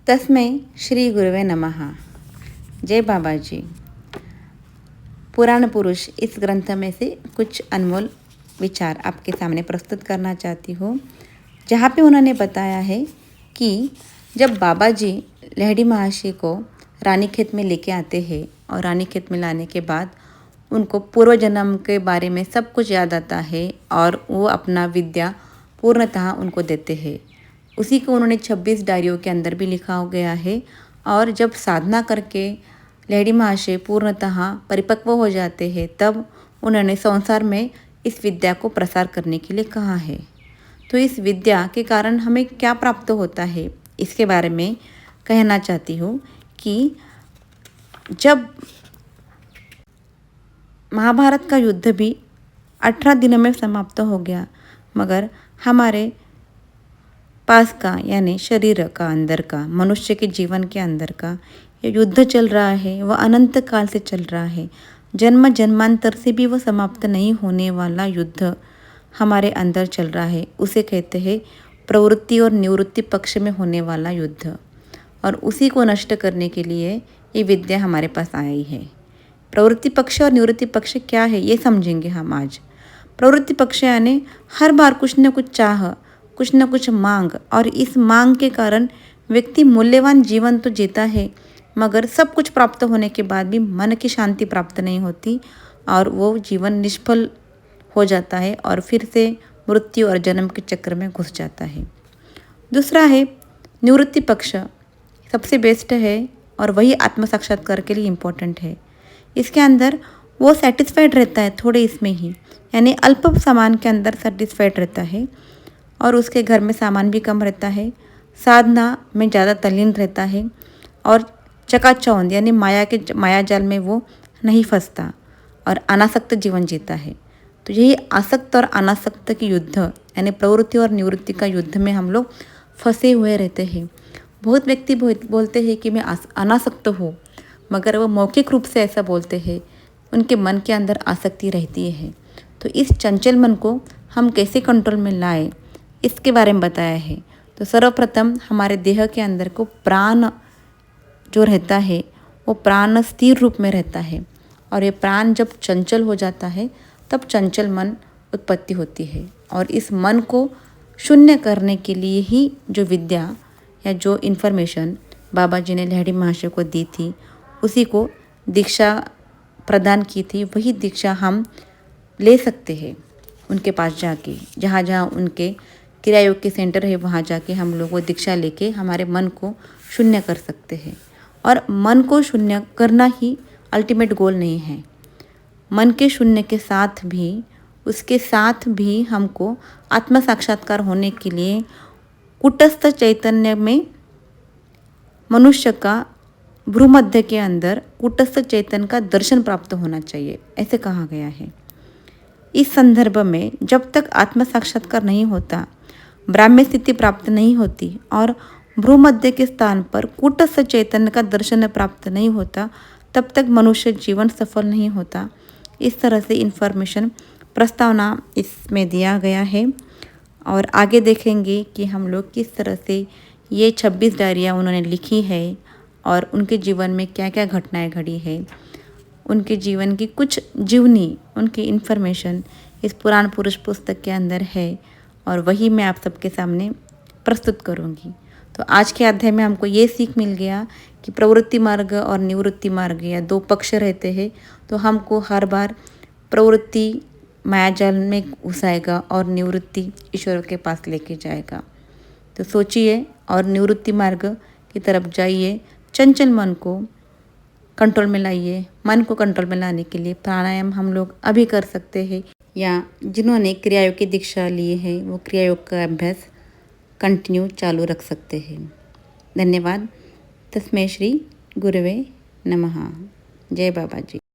तस्मै श्री गुरुवे नमः। जय बाबा जी। पुराण पुरुष इस ग्रंथ में से कुछ अनमोल विचार आपके सामने प्रस्तुत करना चाहती हूँ, जहाँ पे उन्होंने बताया है कि जब बाबा जी लहड़ी महाशय को रानीखेत में लेके आते हैं और रानीखेत में लाने के बाद उनको पूर्व जन्म के बारे में सब कुछ याद आता है और वो अपना विद्या पूर्णतः उनको देते हैं। उसी को उन्होंने 26 डायरियों के अंदर भी लिखा हो गया है। और जब साधना करके लहड़ी महाशय पूर्णतः परिपक्व हो जाते हैं तब उन्होंने संसार में इस विद्या को प्रसार करने के लिए कहा है। तो इस विद्या के कारण हमें क्या प्राप्त होता है इसके बारे में कहना चाहती हूँ कि जब महाभारत का युद्ध भी 18 दिनों में समाप्त हो गया, मगर हमारे पास का यानी शरीर का अंदर का मनुष्य के जीवन के अंदर का ये युद्ध चल रहा है, वह अनंत काल से चल रहा है। जन्म जन्मांतर से भी वह समाप्त नहीं होने वाला युद्ध हमारे अंदर चल रहा है। उसे कहते हैं प्रवृत्ति और निवृत्ति पक्ष में होने वाला युद्ध, और उसी को नष्ट करने के लिए ये विद्या हमारे पास आई है। प्रवृत्ति पक्ष और निवृत्ति पक्ष क्या है ये समझेंगे हम आज। प्रवृत्ति पक्ष यानी हर बार कुछ न कुछ चाह, कुछ न कुछ मांग, और इस मांग के कारण व्यक्ति मूल्यवान जीवन तो जीता है, मगर सब कुछ प्राप्त होने के बाद भी मन की शांति प्राप्त नहीं होती और वो जीवन निष्फल हो जाता है और फिर से मृत्यु और जन्म के चक्र में घुस जाता है। दूसरा है निवृत्ति पक्ष, सबसे बेस्ट है और वही आत्म साक्षात्कार के लिए इम्पोर्टेंट है। इसके अंदर वो सेटिस्फाइड रहता है थोड़े इसमें ही, यानी अल्प सामान के अंदर सेटिस्फाइड रहता है और उसके घर में सामान भी कम रहता है, साधना में ज़्यादा तल्लीन रहता है और चकाचौंध यानी माया जाल में वो नहीं फंसता और अनासक्त जीवन जीता है। तो यही आसक्त और अनासक्त की युद्ध यानी प्रवृत्ति और निवृत्ति का युद्ध में हम लोग फंसे हुए रहते हैं। बहुत व्यक्ति बोलते हैं कि मैं अनासक्त हूँ, मगर वो मौखिक रूप से ऐसा बोलते हैं, उनके मन के अंदर आसक्ति रहती है। तो इस चंचल मन को हम कैसे कंट्रोल में लाए इसके बारे में बताया है। तो सर्वप्रथम हमारे देह के अंदर को प्राण जो रहता है वो प्राण स्थिर रूप में रहता है, और ये प्राण जब चंचल हो जाता है तब चंचल मन उत्पत्ति होती है। और इस मन को शून्य करने के लिए ही जो विद्या या जो इन्फॉर्मेशन बाबा जी ने लहड़ी महाशय को दी थी, उसी को दीक्षा प्रदान की थी, वही दीक्षा हम ले सकते हैं उनके पास जाके। जहाँ जहाँ उनके क्रिया योग के सेंटर है वहाँ जाके हम लोग वो दीक्षा लेके हमारे मन को शून्य कर सकते हैं। और मन को शून्य करना ही अल्टीमेट गोल नहीं है। मन के शून्य के साथ भी उसके साथ भी हमको आत्म साक्षात्कार होने के लिए कूटस्थ चैतन्य में मनुष्य का भ्रूमध्य के अंदर कूटस्थ चैतन्य का दर्शन प्राप्त होना चाहिए, ऐसे कहा गया है। इस संदर्भ में जब तक आत्म साक्षात्कार नहीं होता, ब्राह्म्य स्थिति प्राप्त नहीं होती और भ्रूमध्य के स्थान पर कूटस्थ चैतन्य का दर्शन प्राप्त नहीं होता, तब तक मनुष्य जीवन सफल नहीं होता। इस तरह से इन्फॉर्मेशन प्रस्तावना इसमें दिया गया है, और आगे देखेंगे कि हम लोग किस तरह से ये 26 डायरियाँ उन्होंने लिखी है और उनके जीवन में क्या क्या घटनाएं घटी है, उनके जीवन की कुछ जीवनी, उनकी इन्फॉर्मेशन इस पुराण पुरुष पुस्तक के अंदर है, और वही मैं आप सबके सामने प्रस्तुत करूँगी। तो आज के अध्याय में हमको ये सीख मिल गया कि प्रवृत्ति मार्ग और निवृत्ति मार्ग या दो पक्ष रहते हैं। तो हमको हर बार प्रवृत्ति मायाजाल में घुसाएगा और निवृत्ति ईश्वर के पास लेके जाएगा। तो सोचिए और निवृत्ति मार्ग की तरफ जाइए, चंचल मन को कंट्रोल में लाइए। मन को कंट्रोल में लाने के लिए प्राणायाम हम लोग अभी कर सकते हैं, या जिन्होंने क्रियायोग की दीक्षा ली है वो क्रियायोग का अभ्यास कंटिन्यू चालू रख सकते हैं। धन्यवाद। तस्मै श्री गुरुवे नमः। जय बाबा जी।